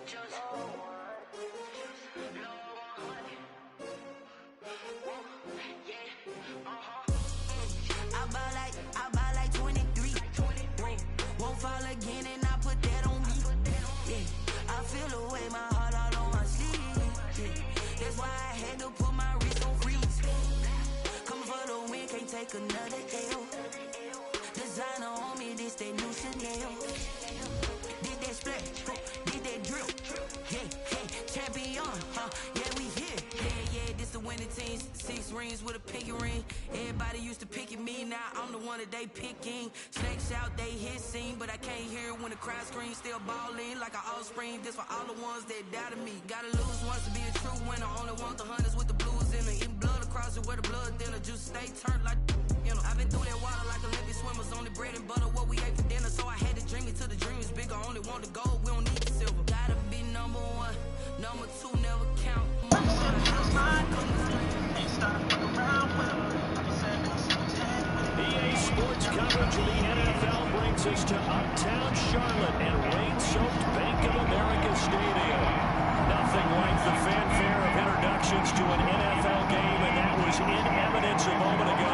I buy like 23. Won't fall again and I put that on me. Yeah, I feel the way, my heart all on my sleeve. Yeah, that's why I had to put my wrist on freeze. Coming for the win, can't take another L. Designer on me, this that new Chanel. Did that splash, did that drill. Yeah, champion, yeah, we here. Yeah, this the winning team. 6 rings with a pinky ring. Everybody used to pick at me, now I'm the one that they picking. Snakes out, they hit scene, but I can't hear it when the crowd screams. Still ballin' like an offspring. This for all the ones that doubted me. Gotta lose once to be a true winner. Only want the hunters with the blues in it. Eating blood across it where the blood thinner. Just stay turned like, you know. I've been through that water like Olympic swimmers. Only bread and butter, what we ate for dinner. So I had to dream it till the dream is bigger. Only want the gold, we don't need the silver. Gotta be number 1, number 2 never count. EA Sports coverage of the NFL brings us to Uptown Charlotte and rain-soaked Bank of America Stadium. Nothing like the fanfare of introductions to an NFL game, and that was in evidence a moment ago.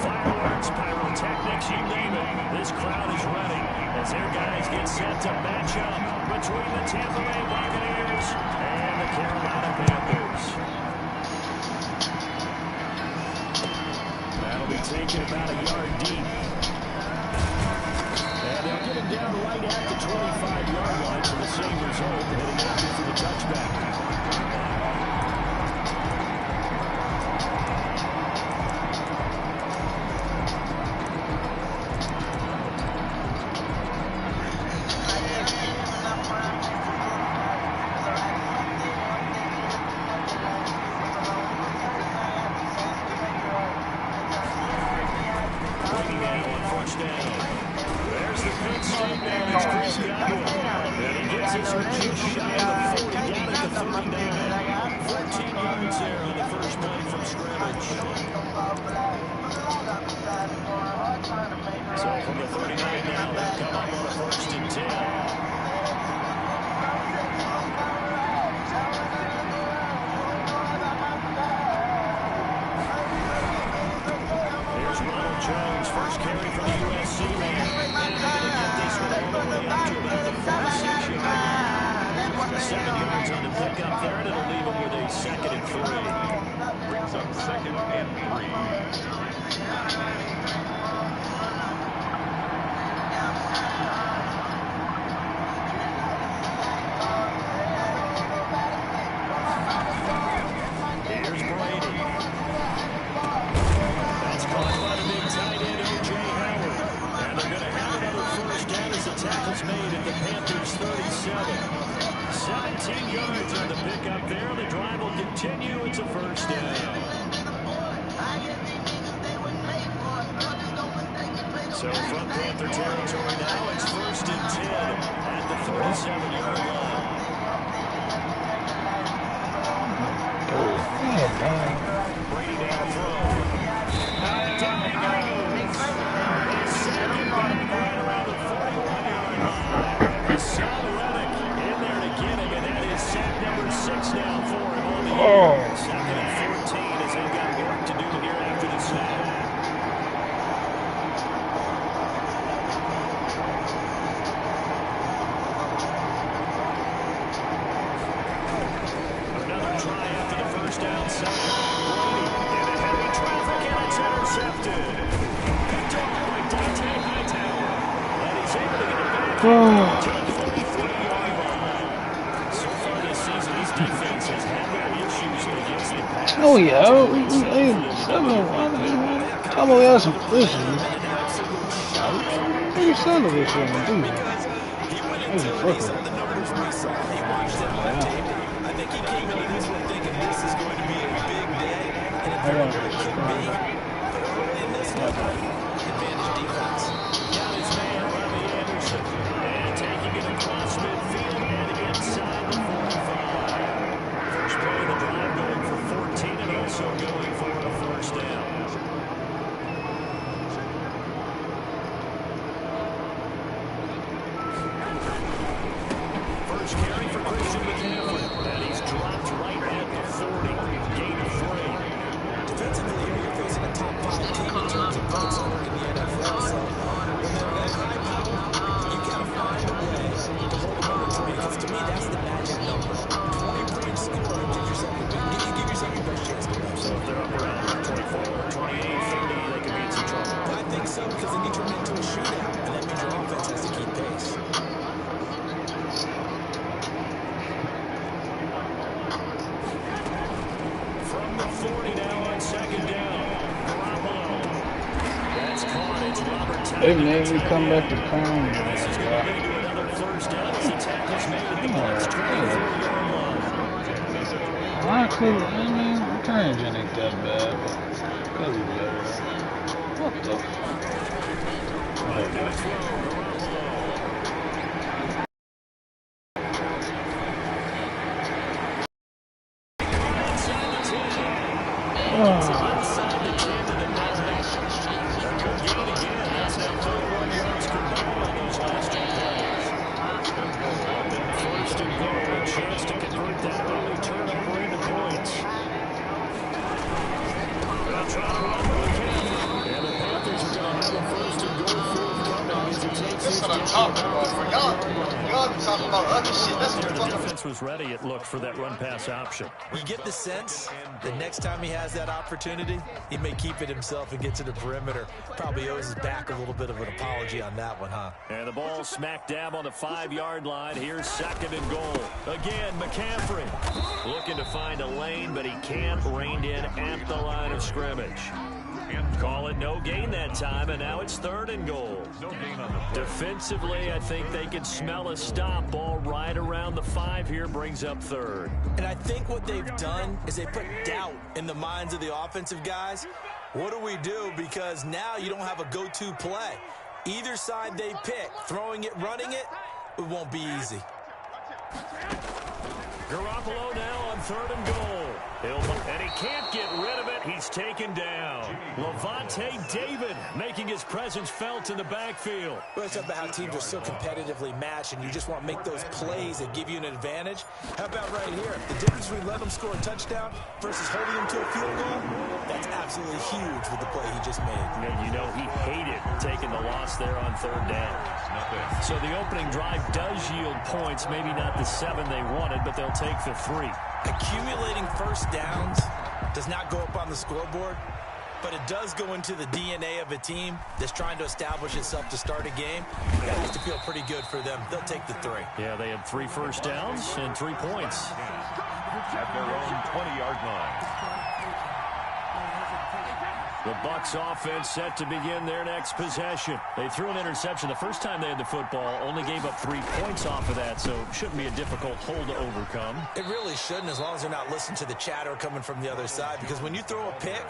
Fireworks, pyrotechnics, you name it. This crowd is ready as their guys get set to match up between the Tampa Bay Buccaneers and the Carolina Panthers. That'll be taken about a yard deep. And they'll get him down right at the 25-yard line for the same result, heading after for the touchback. Oh yeah, I'm gonna have some issues. Maybe son of a bitch, dude. He's a fucker. I think he came into this one thinking this is going to be a big day, and it very well could be. In this advantage defense. Got his man, Robbie Anderson, and taking it across midfield and inside the 45. First play of the drive going for 14 and also going for a first down. First carry for Christian They made me come back to town. This is going to lead to another first down as the tackle's made at the Bucs' 24-yard line. Honestly, I mean, return engine ain't that bad. Could be better. What the? Was ready, it looked, for that run-pass option. You get the sense that next time he has that opportunity, he may keep it himself and get to the perimeter. Probably owes his back a little bit of an apology on that one, huh? And the ball smack dab on the 5-yard line. Here's 2nd and goal. Again, McCaffrey looking to find a lane, but he can't. Reined in at the line of scrimmage. Call it no gain that time, and now it's 3rd and goal. Defensively, I think they can smell a stop. Ball right around the 5 here, brings up 3rd. And I think what they've done is they put doubt in the minds of the offensive guys. What do we do? Because now you don't have a go-to play. Either side they pick, throwing it, running it, it won't be easy. Garoppolo now on 3rd and goal. And he can't get rid of it. He's taken down. Lavonte David making his presence felt in the backfield. Well, it's about how teams are so competitively matched, and you just want to make those plays that give you an advantage. How about right here? The difference between letting them score a touchdown versus holding them to a field goal, that's absolutely huge with the play he just made. And you know he hated taking the loss there on 3rd down. So the opening drive does yield points, maybe not the 7 they wanted, but they'll take the 3. Accumulating first downs does not go up on the scoreboard, but it does go into the DNA of a team that's trying to establish itself to start a game. That used to feel pretty good for them. They'll take the 3. Yeah, they had 3 first downs and 3 points. At their own 20-yard line. The Bucs offense set to begin their next possession. They threw an interception the first time they had the football, only gave up 3 points off of that, so shouldn't be a difficult hole to overcome. It really shouldn't, as long as they're not listening to the chatter coming from the other side, because when you throw a pick,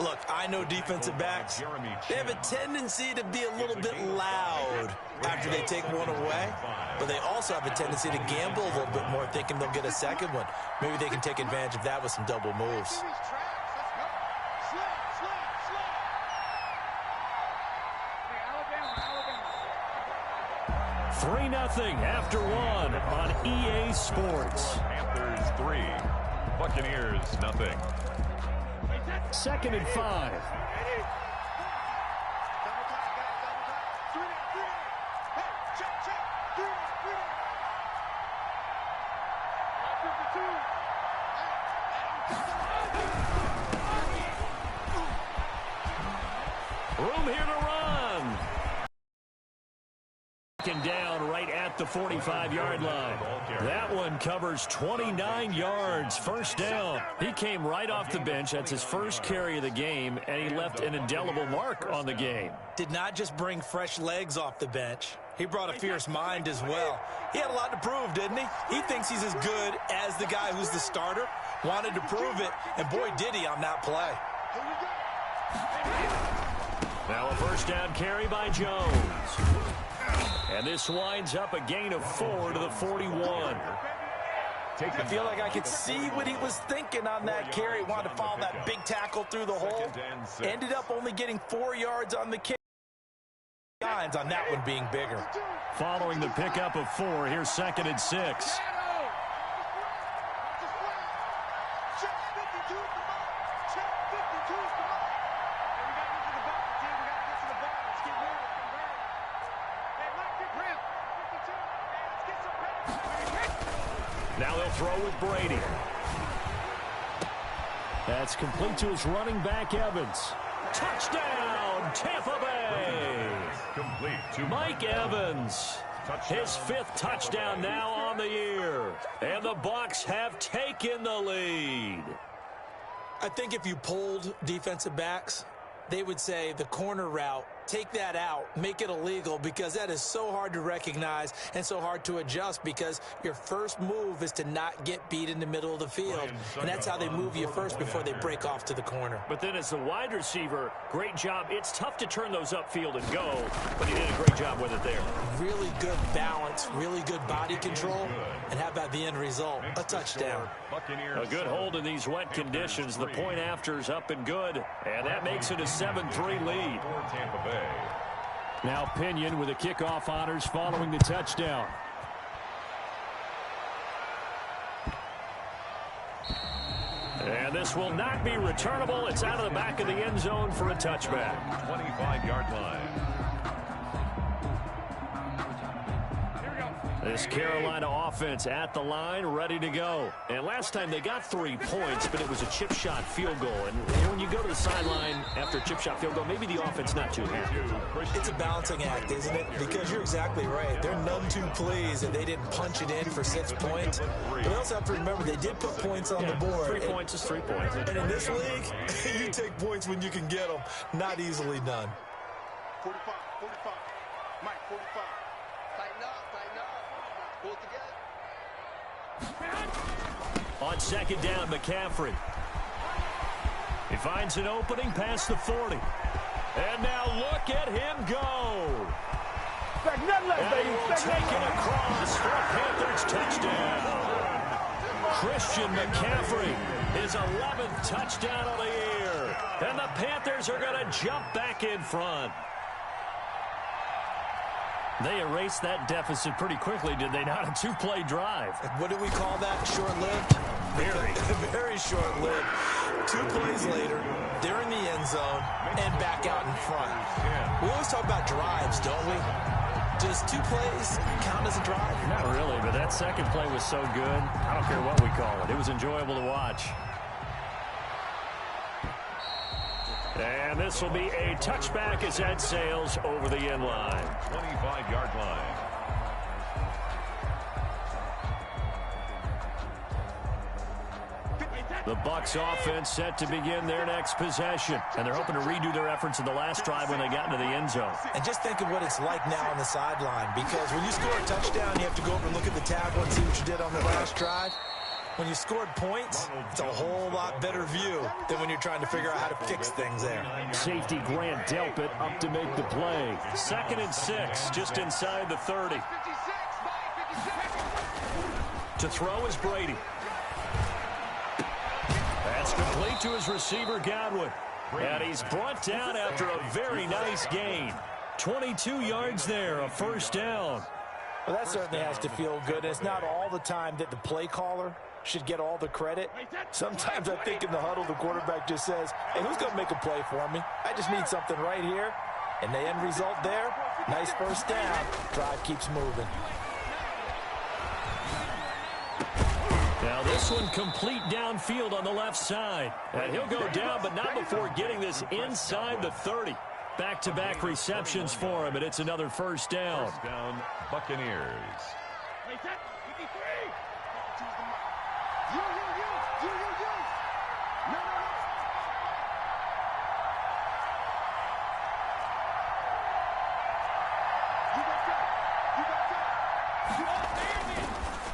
look, I know defensive backs, they have a tendency to be a little bit loud after they take one away, but they also have a tendency to gamble a little bit more, thinking they'll get a second one. Maybe they can take advantage of that with some double moves. 3-0 after 1 on EA Sports. Panthers 3, Buccaneers 0. 2nd and 5. Room here to run. Down right at the 45-yard line. That one covers 29 yards. First down. He came right off the bench. That's his first carry of the game, and he left an indelible mark on the game. Did not just bring fresh legs off the bench. He brought a fierce mind as well. He had a lot to prove, didn't he? He thinks he's as good as the guy who's the starter. Wanted to prove it, and boy, did he on that play. Now a first down carry by Jones. And this winds up a gain of 4 to the 41. I feel like I could see what he was thinking on that carry. Wanted to follow that big tackle through the hole. Ended up only getting 4 yards on the kick. On that one being bigger. Following the pickup of 4, here's 2nd and 6. Now they'll throw with Brady. That's complete to his running back, Evans. Touchdown, Tampa Bay. Complete to Mike Evans. His 5th touchdown now on the year. And the Bucs have taken the lead. I think if you polled defensive backs, they would say the corner route, take that out, make it illegal, because that is so hard to recognize and so hard to adjust, because your first move is to not get beat in the middle of the field. And that's how they move you first before they break off to the corner. But then as the wide receiver, great job. It's tough to turn those upfield and go, but he did a great job with it there. Really good balance, really good body control, and how about the end result? A touchdown. A good hold in these wet conditions. The point after is up and good, and that makes it a 7-3 lead. Tampa Bay. Now Pinion with the kickoff honors following the touchdown. And this will not be returnable. It's out of the back of the end zone for a touchback. 25-yard line. This Carolina offense at the line, ready to go. And last time they got 3 points, but it was a chip shot field goal. And when you go to the sideline after a chip shot field goal, maybe the offense not too happy. It's a balancing act, isn't it? Because you're exactly right. They're none too pleased that they didn't punch it in for 6 points. But they also have to remember they did put points on the board. 3 points is 3 points. And in this league, you take points when you can get them. Not easily done. 45, 45. Mike, 45. Tighten up. Pull it together. On second down, McCaffrey. He finds an opening past the 40. And now look at him go. And he will take it across for a Panthers touchdown. Christian McCaffrey, his 11th touchdown of the year. And the Panthers are going to jump back in front. They erased that deficit pretty quickly, did they not? A 2-play drive. What do we call that? Short-lived? Very. Very short-lived. 2 plays later, they're in the end zone, and back out in front. We always talk about drives, don't we? Does 2 plays count as a drive? Not really, but that second play was so good. I don't care what we call it. It was enjoyable to watch. And this will be a touchback as Ed sails over the end line. 25-yard line. The Bucs offense set to begin their next possession. And they're hoping to redo their efforts in the last drive when they got into the end zone. And just think of what it's like now on the sideline, because when you score a touchdown, you have to go over and look at the tablet and see what you did on the last drive. When you scored points, it's a whole lot better view than when you're trying to figure out how to fix things there. Safety Grant Delpit up to make the play. 2nd and 6, just inside the 30. To throw is Brady. That's complete to his receiver, Godwin. And he's brought down after a very nice gain. 22 yards there, a first down. Well, that certainly has to feel good. It's not all the time that the play caller should get all the credit. Sometimes I think in the huddle, the quarterback just says, hey, who's going to make a play for me? I just need something right here. And the end result there, nice first down. Drive keeps moving. Now this one complete downfield on the left side. And he'll go down, but not before getting this inside the 30. Back-to-back receptions for him, and it's another first down. First down, Buccaneers.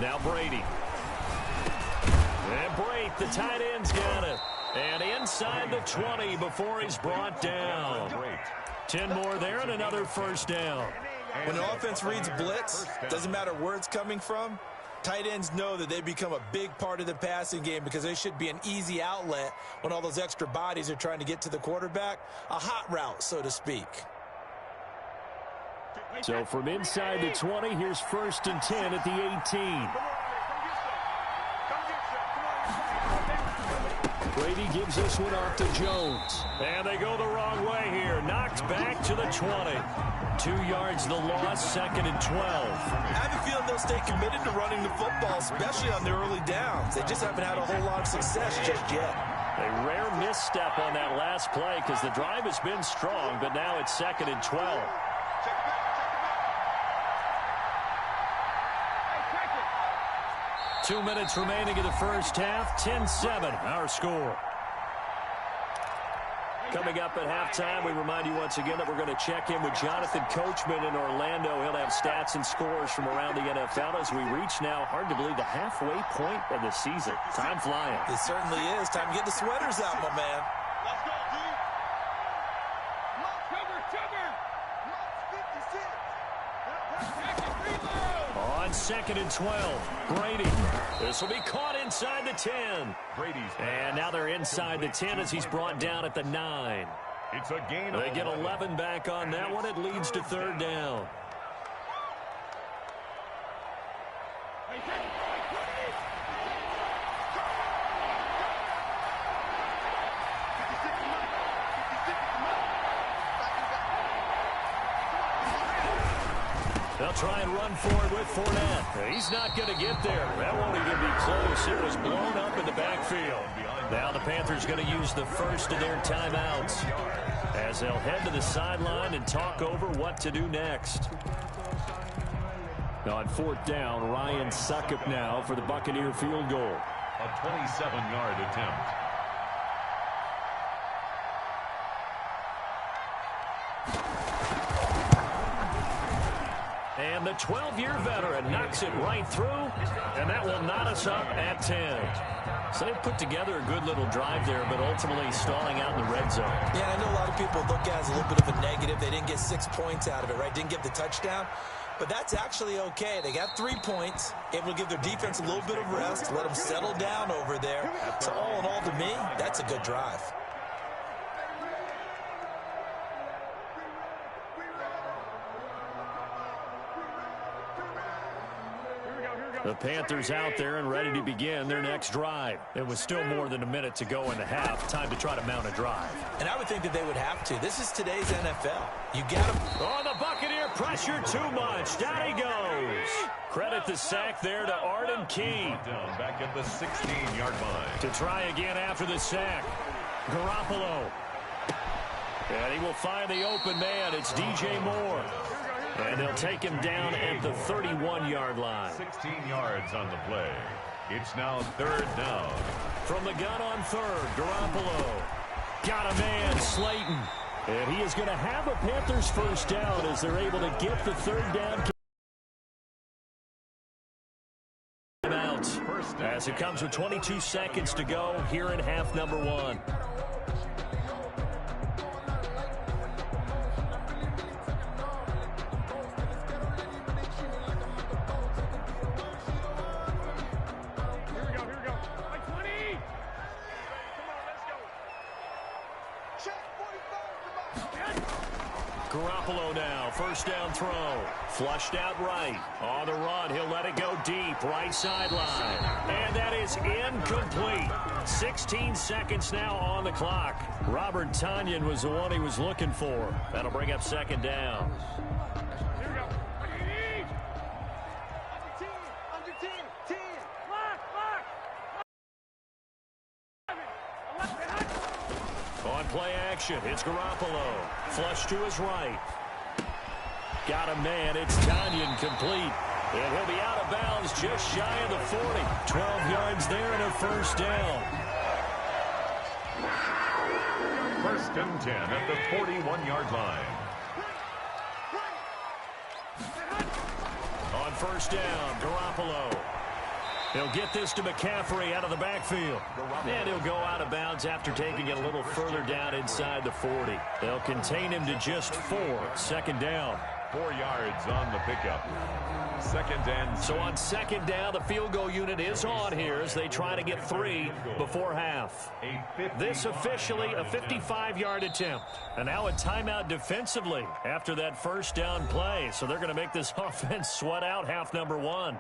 Now Brady. And Brate, the tight end's got it. And inside the 20 before he's brought down. 10 more there and another first down. When the offense reads blitz, doesn't matter where it's coming from, tight ends know that they become a big part of the passing game because they should be an easy outlet when all those extra bodies are trying to get to the quarterback. A hot route, so to speak. So from inside the 20, here's 1st and 10 at the 18. Brady gives this one off to Jones. And they go the wrong way here. Knocked back to the 20. 2 yards the loss, 2nd and 12. I have a feeling they'll stay committed to running the football, especially on the early downs. They just haven't had a whole lot of success just yet. A rare misstep on that last play because the drive has been strong, but now it's 2nd and 12. Two minutes remaining in the first half. 10-7, our score. Coming up at halftime, we remind you once again that we're going to check in with Jonathan Coachman in Orlando. He'll have stats and scores from around the NFL as we reach now, hard to believe, the halfway point of the season. Time flying. It certainly is. Time to get the sweaters out, my man. Let's go, D. Cover. On 2nd and 12, Brady. This will be caught inside the 10. And now they're inside the 10 as he's brought down at the 9. It's a gain. They get 11 back on that one. It leads to 3rd down. They'll try and run for it with Fournette. He's not going to get there. That won't even be close. It was blown up in the backfield. Now the Panthers going to use the first of their timeouts as they'll head to the sideline and talk over what to do next. On 4th down, Ryan Succop now for the Buccaneer field goal. A 27-yard attempt. And the 12-year veteran knocks it right through, and that will knot us up at 10. So they've put together a good little drive there, but ultimately stalling out in the red zone. Yeah, I know a lot of people look at it as a little bit of a negative. They didn't get 6 points out of it, right? Didn't get the touchdown. But that's actually okay. They got 3 points. Able to give their defense a little bit of rest, let them settle down over there. So all in all, to me, that's a good drive. The Panthers out there and ready to begin their next drive. It was still more than a minute to go in the half. Time to try to mount a drive. And I would think that they would have to. This is today's NFL. You got to... Oh, the Buccaneer pressure too much. Down he goes. Credit the sack there to Arden Key. Down back at the 16-yard line. To try again after the sack. Garoppolo. And he will find the open man. It's DJ Moore. And they'll take him down at the 31-yard line. 16 yards on the play. It's now 3rd down. From the gun on 3rd, Garoppolo. Got a man, Slayton. And he is going to have a Panthers first down as they're able to get the 3rd down. Out as it comes with 22 seconds to go here in half number 1. Garoppolo now, first down throw. Flushed out right. On the run, he'll let it go deep. Right sideline. And that is incomplete. 16 seconds now on the clock. Robert Tonyan was the one he was looking for. That'll bring up 2nd down. On play action, it's Garoppolo. Flush to his right. Got a man, it's Tonyan complete. And he'll be out of bounds just shy of the 40. 12 yards there and a first down. 1st and 10 at the 41-yard line. On first down, Garoppolo. He'll get this to McCaffrey out of the backfield. And he'll go out of bounds after taking it a little further down inside the 40. They'll contain him to just 4. 2nd down. 4 yards on the pickup. 2nd and... So on 2nd down, the field goal unit is on here as they try to get 3 before half. This officially a 55-yard attempt. And now a timeout defensively after that first down play. So they're going to make this offense sweat out half number 1.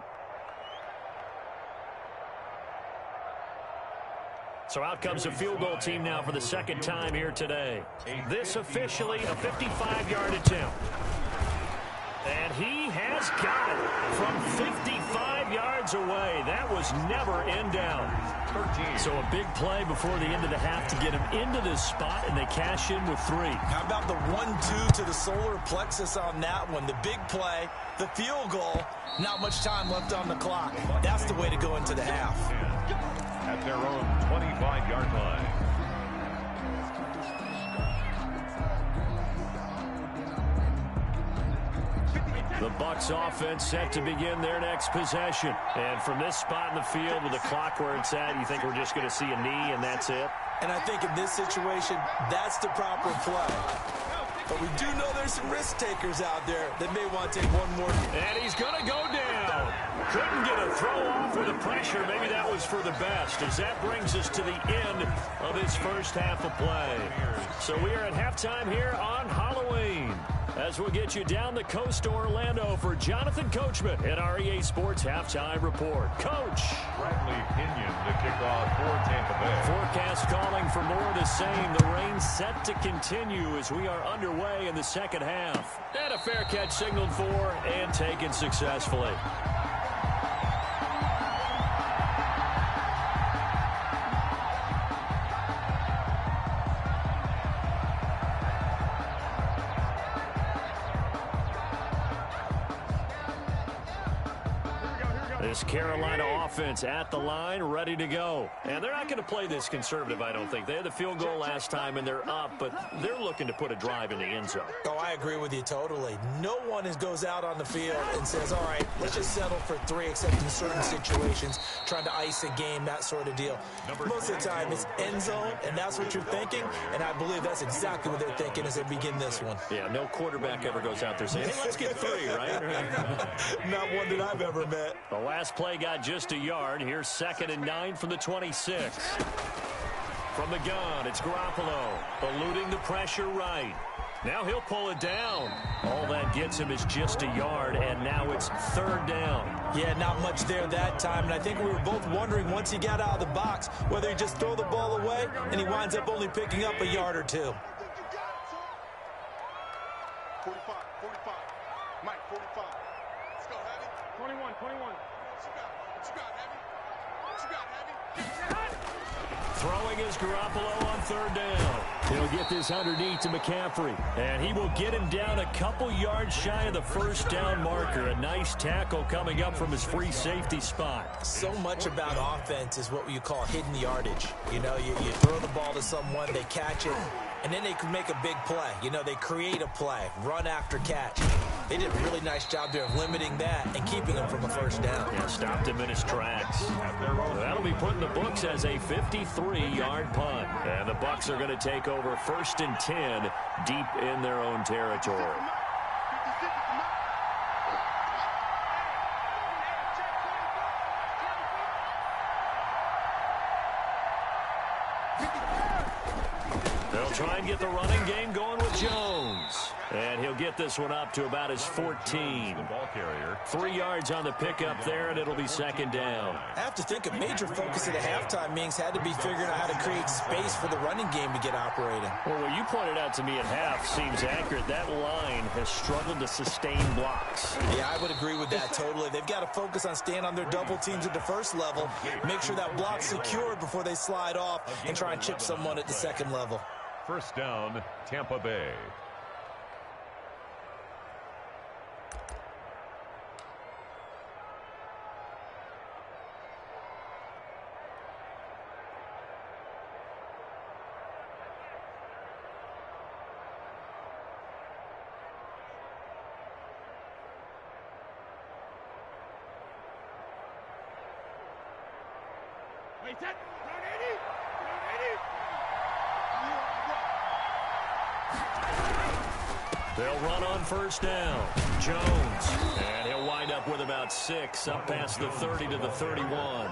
So out comes the field goal team now for the 2nd time here today. This officially a 55-yard attempt. And he has got it from 55 yards away. That was never in doubt. So a big play before the end of the half to get him into this spot, and they cash in with 3. How about the 1-2 to the solar plexus on that one? The big play, the field goal, not much time left on the clock. That's the way to go into the half. At their own 25-yard line. The Bucs offense set to begin their next possession. And from this spot in the field with the clock where it's at, you think we're just going to see a knee and that's it? And I think in this situation, that's the proper play. But we do know there's some risk takers out there that may want to take one more. And he's going to go down. Couldn't get a throw off with the pressure. Maybe that was for the best, as that brings us to the end of his first half of play. So we are at halftime here on Halloween, as we'll get you down the coast to Orlando for Jonathan Coachman at our EA Sports Halftime Report. Coach. Bradley Pinion to kick off for Tampa Bay. Forecast calling for more of the same. The rain set to continue as we are underway in the second half. And a fair catch signaled for and taken successfully. This Carolina offense at the line, ready to go. And they're not going to play this conservative, I don't think. They had the field goal last time, and they're up, but they're looking to put a drive in the end zone. Oh, I agree with you totally. No one goes out on the field and says, all right, let's just settle for 3, except in certain situations, trying to ice a game, that sort of deal. Most of the time, it's end zone, and that's what you're thinking, and I believe that's exactly what they're thinking as they begin this one. Yeah, no quarterback ever goes out there saying, hey, let's get 3, right? Not one that I've ever met. The last play got just a yard. Here's 2nd and 9 from the 26. From the gun, it's Garoppolo, eluding the pressure right. Now he'll pull it down. All that gets him is just a yard, and now it's 3rd down. Yeah, not much there that time, and I think we were both wondering once he got out of the box whether he just throw the ball away, and he winds up only picking up a yard or 2. 45, 45. Mike, 45. Let's go, Heavy. 21, 21. What you got, Heavy? What you got, Heavy? Throwing is Garoppolo on 3rd down. He'll get this underneath to McCaffrey, and he will get him down a couple yards shy of the 1st down marker. A nice tackle coming up from his free safety spot. So much about offense is what you call hidden yardage. You know, you throw the ball to someone, they catch it, and then they can make a big play. You know, they create a play, run after catch. They did a really nice job there of limiting that and keeping him from a 1st down. Yeah, stopped him in his tracks. That'll be put in the books as a 53-yard punt. And the Bucs are going to take over 1st and 10 deep in their own territory. They'll try and get the running game going with Jones. And he'll get this one up to about his 14. 3 yards on the pickup there, and it'll be 2nd down. I have to think a major focus at the halftime, Mings, had to be figuring out how to create space for the running game to get operating. Well, what you pointed out to me at half seems accurate. That line has struggled to sustain blocks. Yeah, I would agree with that totally. They've got to focus on staying on their double teams at the 1st level, make sure that block's secured before they slide off, and try and chip someone at the 2nd level. 1st down, Tampa Bay. Wait, that. Run 80. They'll run on 1st down. Jones. And he'll wind up with about 6 up past the 30 to the 31.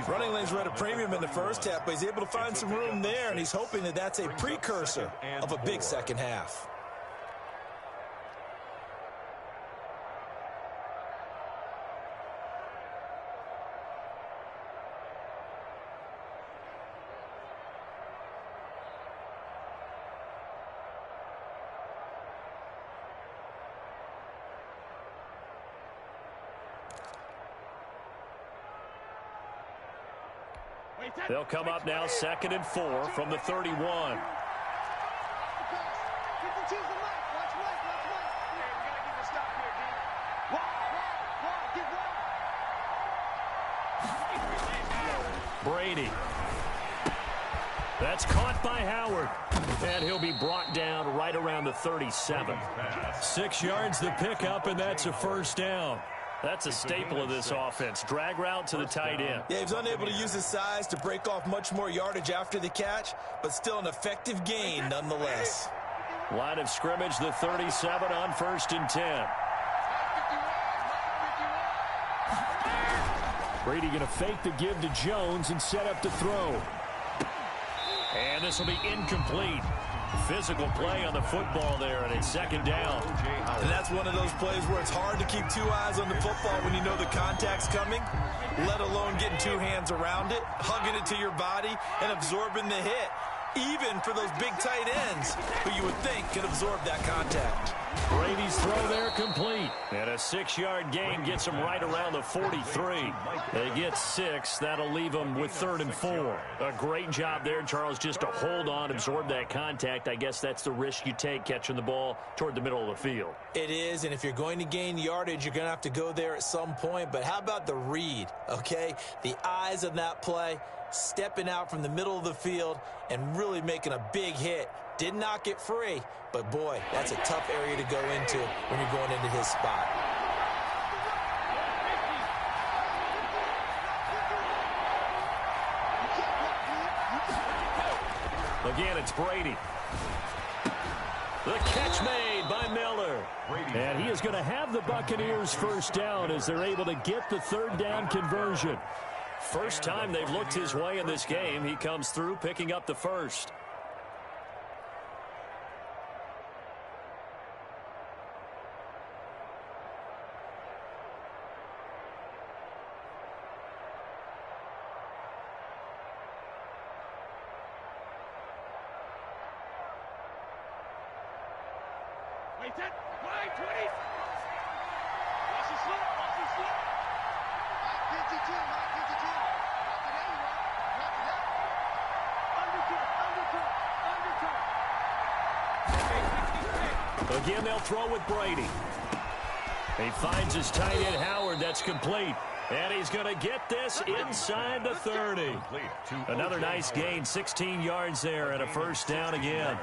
Running lanes were at a premium in the 1st half, but he's able to find some room there, and he's hoping that that's a precursor of a big 2nd half. They'll come up now 2nd and 4 from the 31. Brady. That's caught by Howard. And he'll be brought down right around the 37. 6 yards the pickup, and that's a first down. That's a staple of this offense. Drag route to the tight end. Yeah, he was unable to use his size to break off much more yardage after the catch, but still an effective gain nonetheless. Line of scrimmage, the 37 on 1st and 10. Brady going to fake the give to Jones and set up to throw. And this will be incomplete. Physical play on the football there, and it's 2nd down. And that's one of those plays where it's hard to keep 2 eyes on the football when you know the contact's coming, let alone getting 2 hands around it, hugging it to your body, and absorbing the hit. Even for those big tight ends who you would think could absorb that contact. Brady's throw there complete. And a 6-yard gain gets him right around the 43. They get 6. That'll leave them with 3rd and 4. A great job there, Charles, just to hold on, absorb that contact. I guess that's the risk you take catching the ball toward the middle of the field. It is, and if you're going to gain yardage, you're going to have to go there at some point. But how about the read, okay? The eyes of that play, stepping out from the middle of the field and really making a big hit. Did not get free, but boy, that's a tough area to go into when you're going into his spot. Again, it's Brady. The catch made by Miller. And he is going to have the Buccaneers first down as they're able to get the 3rd down conversion. First time they've looked his way in this game. He comes through picking up the first. Wait, 10, 5, 20. Watch the slip, watch the slip. Again, they'll throw with Brady. He finds his tight end, Howard. That's complete. And he's going to get this inside the 30. Another nice gain, 16 yards there, and a first down again.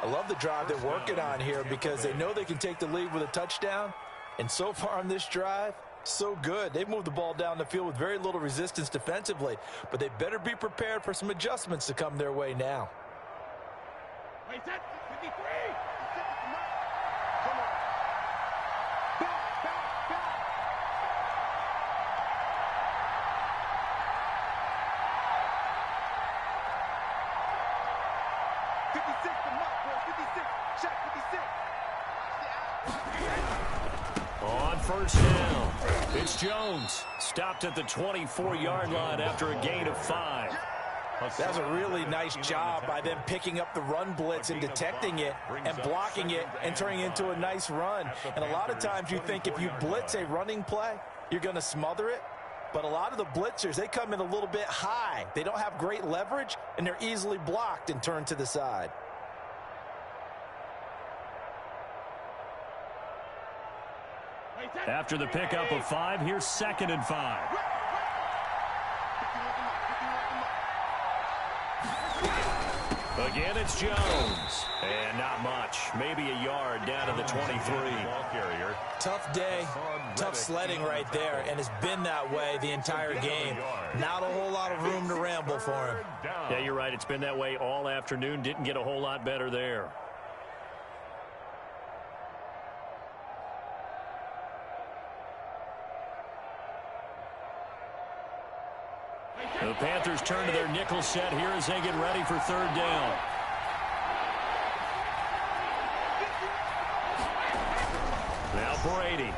I love the drive they're working on here because they know they can take the lead with a touchdown. And so far on this drive, so good. They've moved the ball down the field with very little resistance defensively, but they better be prepared for some adjustments to come their way now. Wait, 10, 53. On first down, it's Jones. Stopped at the 24-yard line after a gain of 5. That's a really nice job by them picking up the run blitz and detecting it and blocking it and turning it into a nice run. And a lot of times you think if you blitz a running play, you're going to smother it. But a lot of the blitzers, they come in a little bit high. They don't have great leverage, and they're easily blocked and turned to the side. After the pickup of 5, here's 2nd and 5. Again, it's Jones. And not much. Maybe a yard down to the 23. Tough day, tough sledding right there, and it's been that way the entire game. Not a whole lot of room to ramble for him. Yeah, you're right. It's been that way all afternoon. Didn't get a whole lot better there. The Panthers turn to their nickel set here as they get ready for 3rd down. Now Brady.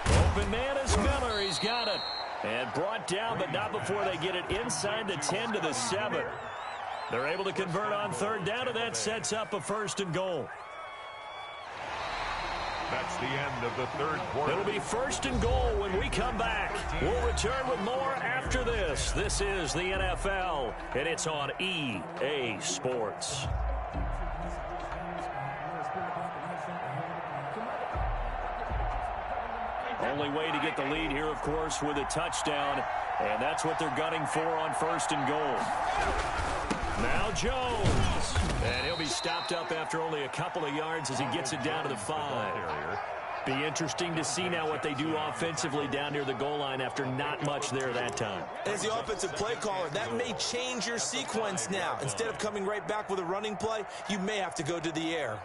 Open man is Miller. He's got it. And brought down, but not before they get it inside the 10 to the 7. They're able to convert on 3rd down, and that sets up a 1st and goal. That's the end of the 3rd quarter. It'll be 1st and goal when we come back. We'll return with more after this. This is the NFL, and it's on EA Sports. Only way to get the lead here, of course, with a touchdown, and that's what they're gunning for on 1st and goal. Now Jones. And he'll be stopped up after only a couple of yards as he gets it down to the 5. Be interesting to see now what they do offensively down near the goal line after not much there that time. As the offensive play caller, that may change your sequence now. Instead of coming right back with a running play, you may have to go to the air.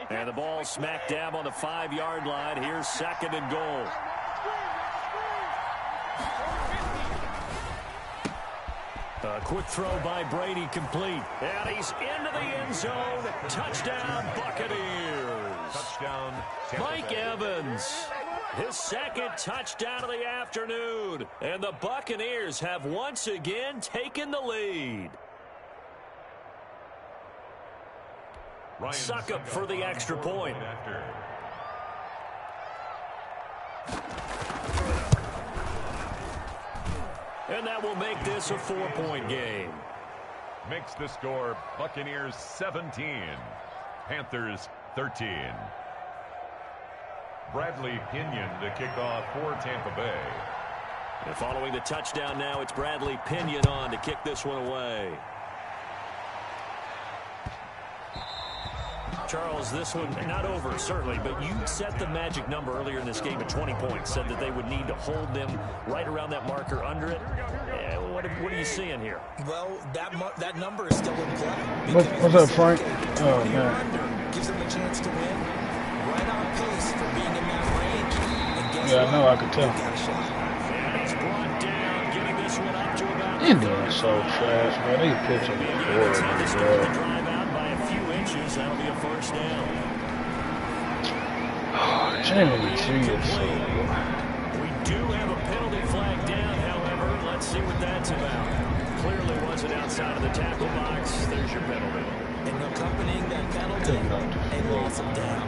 And the ball smack dab on the 5-yard line. Here's 2nd and goal. A quick throw by Brady complete. And he's into the end zone. Touchdown, Buccaneers. Touchdown, Mike Evans. His 2nd touchdown of the afternoon. And the Buccaneers have once again taken the lead. Succop for the extra point. And that will make this a 4-point game. Makes the score Buccaneers 17, Panthers 13. Bradley Pinion to kick off for Tampa Bay. And following the touchdown now, it's Bradley Pinion on to kick this one away. Charles, this one not over, certainly, but you set the magic number earlier in this game at 20 points, said that they would need to hold them right around that marker under it. What are you seeing here? Well, that number is still in play. What's up, Frank? Oh, man. Gives them a chance to win. Right on pace for being in that range. And guess Yeah, I know, I what? could tell. Got a shot. And he's brought down, getting this one up to about... Indiana's so trash, man. They pitching the It's board. had to start the drive out by a few inches. That'll be a first down. Oh, Jamie G is so good. We do have a penalty flag down, however. Let's see what that's about. Clearly wasn't outside of the tackle box. There's your penalty. And accompanying that penalty, a loss of down.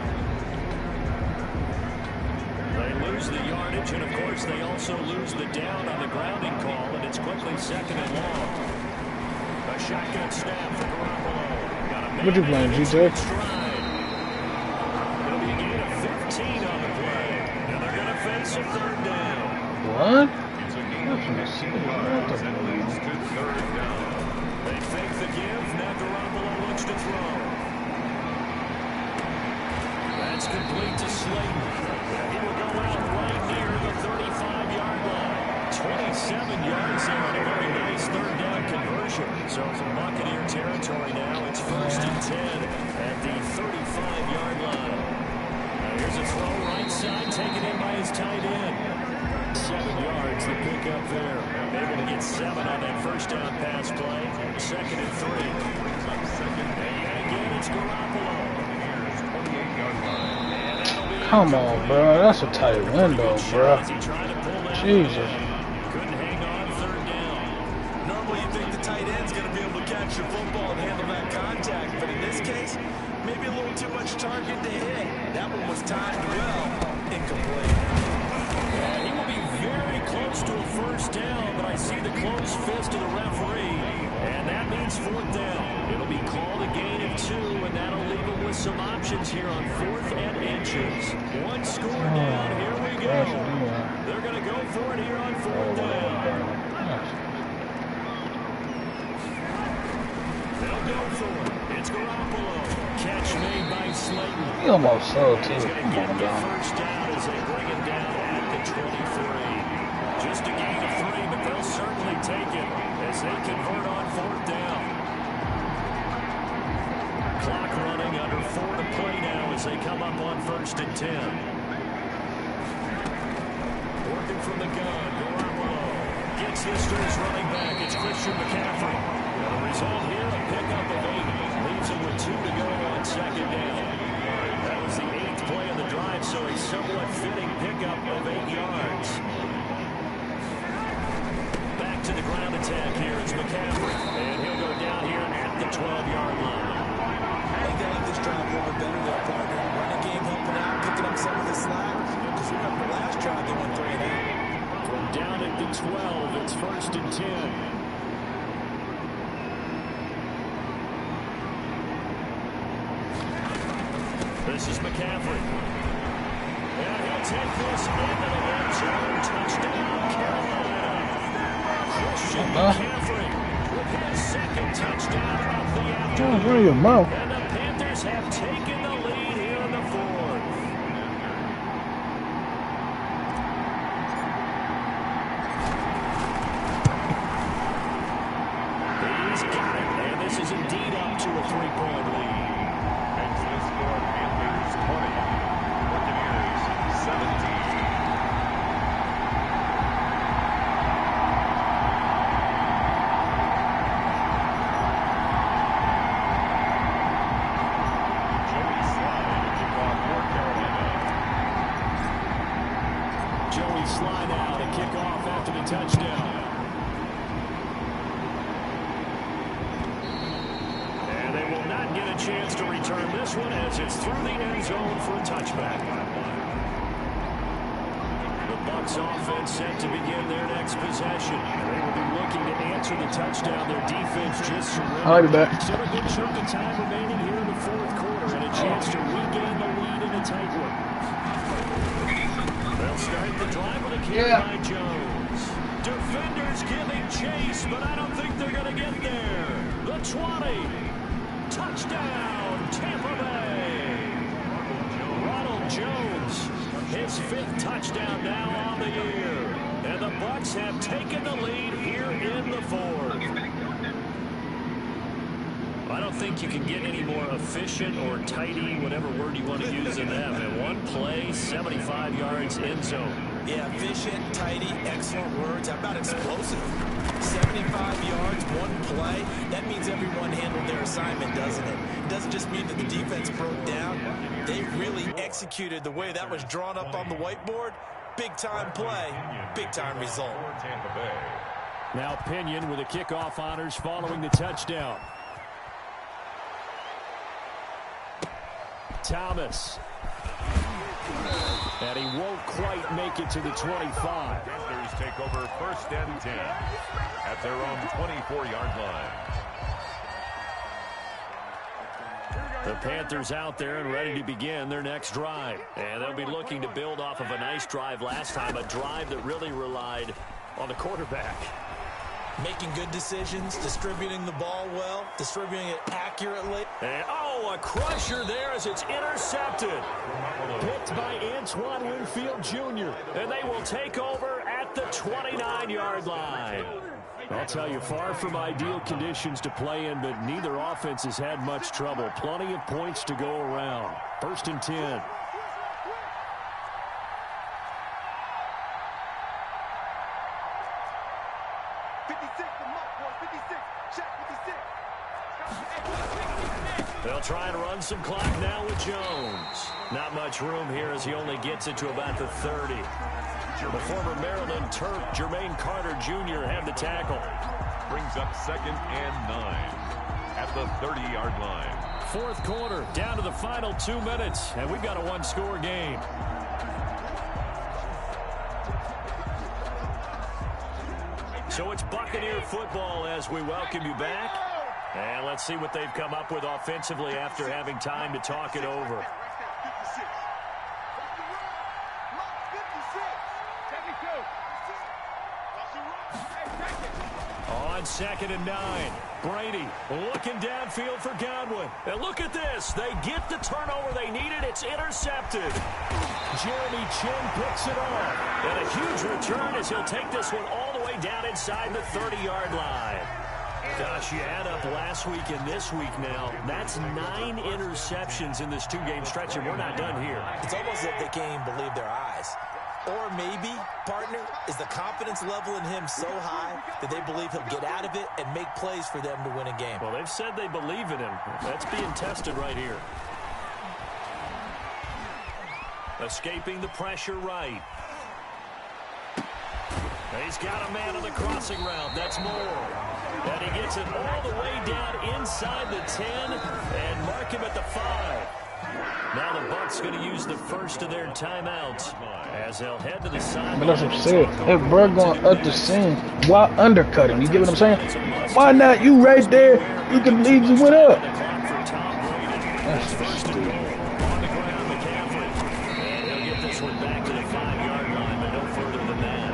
They lose the yardage, and of course they also lose the down on the grounding call, and it's quickly 2nd and long. A shotgun snap for Garoppolo. What you playing, GJ? It'll be a gain of 15 on the play, and they're going to face a 3rd down. What? It's a gain What of from the 15 yards and leads to 3rd down. They fake the give. Now Garoppolo looks to throw. That's complete to Slayton. He will go out right near the 35-yard line. 27 yards there and a very nice 3rd down conversion. So it's a Buccaneer territory now. It's 1st and 10 at the 35-yard line. Now here's a throw right side, taken in by his tight end. 7 yards, the pickup there. Able to get 7 on that 1st down pass play. 2nd and 3. And yet again, it's Garoppolo. Here's 28-yard line. Come on, bro. That's a tight window, bro. Jesus. Couldn't hang on 3rd down. Normally you think the tight end's going to be able to catch your football and handle that contact, but in this case, maybe a little too much target to hit. That one was timed well. Incomplete. He will be very close to a 1st down, but I see the closed fist of the referee, and that means 4th down. It'll be called a gain of 2, and that'll leave him with some options here on 4th and inches. 1 score down. Here we go. They're going to go for it here on 4th down. They'll go for it. It's Garoppolo. Catch made by Slayton. He almost sold, too. He's going to Come get on, the dog. 1st down as they bring him down at the 23. Just a gain of 3, but they'll certainly take it as they convert on 4th down. Clock running under 4 to play now as they come up on 1st and 10. Working from the gun, Garoppolo gets this to his running back. It's Christian McCaffrey. The result here, a pickup of 8. Leaves him with 2 to go on 2nd down. That was the 8th play of the drive, so a somewhat fitting pickup of 8 yards. Back to the ground attack here. It's McCaffrey, and he'll go down here at the 12-yard line. I think they like this drive a little bit better there, partner. Running game helping out, picking up some of the slack. Because remember, last drive they went 3 and out. From down at the 12, it's 1st and 10. This is McCaffrey. And he'll take this into the end zone. Touchdown, Carolina. Christian McCaffrey with his 2nd touchdown Don't run your mouth. And the Panthers have taken the lead here in the fourth. He's got it, and this is indeed up to a 3-point lead. Makes the score Panthers 20, Buccaneers 17. Joey Slye now to kick off after the touchdown. And they will not get a chance to return this one as it's through the end zone for a touchback. The Bucs offense set to begin their next possession. They will be looking to answer the touchdown. Their defense just surrendered. I'll be back. Still a good chunk of time remaining here in the fourth quarter and a chance to regain the lead in a tight one. They'll start the drive with a kick by Jones. Defenders giving chase, but I don't think they're going to get there. The 20. Touchdown, Tampa Bay. Ronald Jones, his 5th touchdown now on the year. And the Bucs have taken the lead here in the fourth. I don't think you can get any more efficient or tidy, whatever word you want to use in that. In one play, 75 yards end zone. Yeah, efficient, tidy, excellent words. How about explosive? 75 yards, one play. That means everyone handled their assignment, doesn't it? It doesn't just mean that the defense broke down. They really executed the way that was drawn up on the whiteboard. Big-time play, big-time result. Now Pinion with the kickoff honors following the touchdown. Thomas. And he won't quite make it to the 25. Panthers take over 1st and 10 at their own 24-yard line. The Panthers out there and ready to begin their next drive. And they'll be looking to build off of a nice drive last time, a drive that really relied on the quarterback. Making good decisions, distributing the ball well, distributing it accurately. And, a crusher there as it's intercepted. Picked by Antoine Winfield Jr. And they will take over at the 29-yard line. I'll tell you, far from ideal conditions to play in, but neither offense has had much trouble. Plenty of points to go around. 1st and 10. They'll try and run some clock now with Jones. Not much room here as he only gets it to about the 30. The former Maryland Terp, Jermaine Carter Jr. had the tackle. Brings up 2nd and 9 at the 30-yard line. Fourth quarter, down to the final 2 minutes, and we've got a one-score game. So it's Buccaneer football as we welcome you back. And let's see what they've come up with offensively after having time to talk it over. On 2nd and 9, Brady looking downfield for Godwin. And look at this. They get the turnover they needed. It's intercepted. Jeremy Chin picks it off. And a huge return as he'll take this one all the way down inside the 30-yard line. Gosh, you add up last week and this week now. That's 9 interceptions in this 2-game stretch, and we're not done here. It's almost like they can't even believe their eyes. Or maybe, partner, is the confidence level in him so high that they believe he'll get out of it and make plays for them to win a game. Well, they've said they believe in him. That's being tested right here. Escaping the pressure right. He's got a man on the crossing route. That's Moore. And he gets it all the way down inside the 10 and mark him at the 5. Now the Bucs going to use the first of their timeouts as they'll head to the side. But that's what I'm saying. If bro going up the seam, why undercut him? You get what I'm saying? Why not? You right there. You can leave you went up. That's so stupid. On the ground, McCaffrey. And he'll get this one back to the 5-yard line, but no further than that.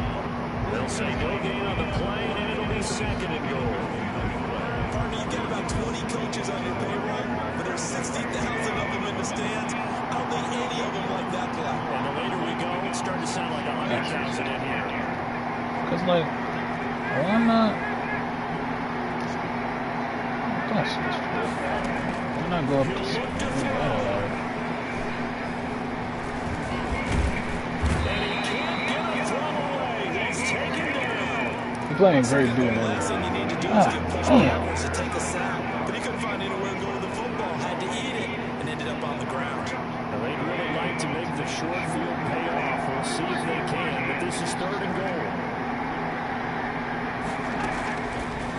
They'll say no gain on the play, and it'll be 2nd and goal. Partner, you got to about 20 coaches on your payroll, but there's 60,000 of them in the stands. I don't think any of them like that play. And the later we go, it's starting to sound like 100,000 in here. Cause like, why not? That's just why not go up to He's playing great dude, man. Last thing you need to do is get pushed backwards to take a sack. But he couldn't find anywhere to go with the football. Had to eat it and ended up on the ground. Now, they'd really like to make the short field pay off. We'll see if they can, but this is 3rd and goal.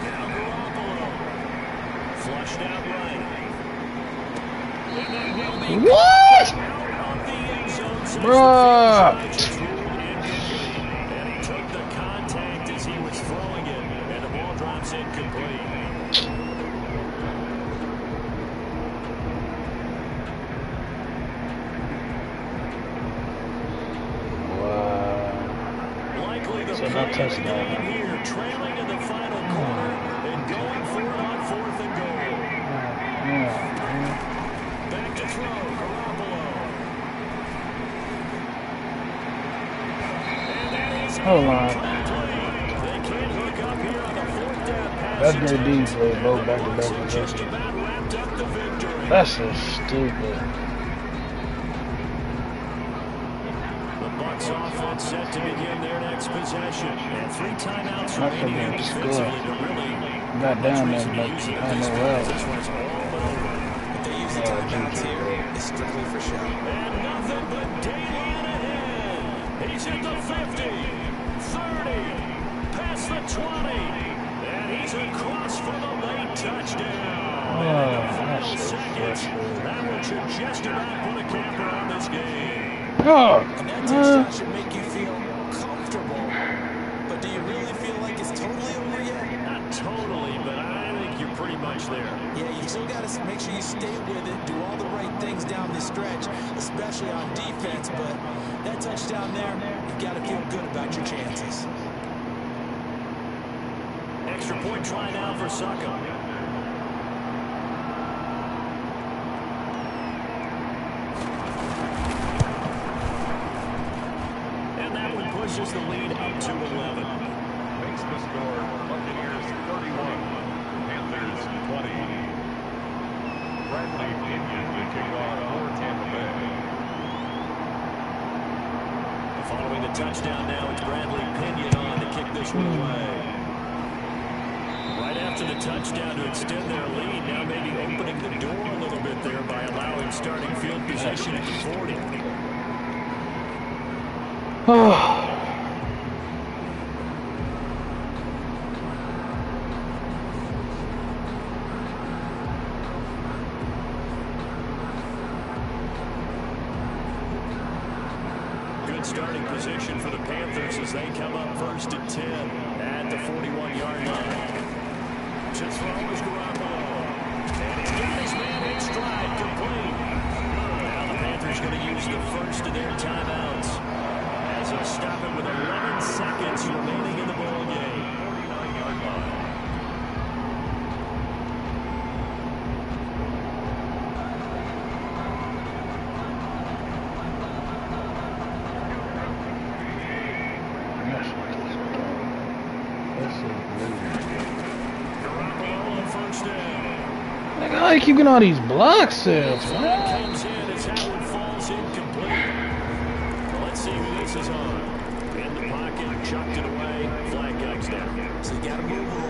Now Garoppolo. Flushed out right. What? Out of the end zone. Says Bruh. the field judge ruled incomplete. And he took the contact as he was throwing it, and the ball drops incomplete. Likely the play of the game here, trailing in the final quarter and going for it on 4th and goal. Back to throw, Garoppolo. And that is Hold on. they can't hook up here on the 4th down pass. That's great D for both back-to-back So just possessions. about wrapped up the victory. That's so stupid. The Bucs offense set to begin their next possession. And 3 timeouts I remaining here forgot to score. defensively to really Got down reason there, to use it but at I this know point. well. This one's all but over. If they use the timeouts here, it's strictly for show. And nothing but daylight ahead. He's at the 50, 30, past the 20, and he's across for the late touchdown. And in the final that's so seconds, frustrating. that one should just about put a capper on this game. Oh, And that touchdown should make you feel comfortable. But do you really feel like it's totally over yet? Not totally, but I think you're pretty much there. Yeah, you still got to make sure you stay with it, do all the right things down the stretch, especially on defense. But that touchdown there, you've got to feel good about your chances. Extra point try now for Succo. And that one pushes the lead up to 11. Makes the score Buccaneers 31, Panthers 20. Bradley Pinion to kick off for Tampa Bay. Following the touchdown now, it's Bradley Pinion on to kick this one away. Right after the touchdown to extend their lead, now maybe opening the door a little bit there by allowing starting field position at the 40. Good starting position for the Panthers as they come up 1st and 10 at the 41-yard line. To throw is Garoppolo. And he's got his man in stride, complete. Now the Panthers going to use the first of their timeouts as they stop it with 11 seconds remaining in the ball game. 49-yard line. Garoppolo on 1st down. Like, how you keep getting all these block sales, Throw man? comes in as Howard falls incomplete. Let's see who this is on. In the pocket, chucked it away. Flag comes down. So you got to move a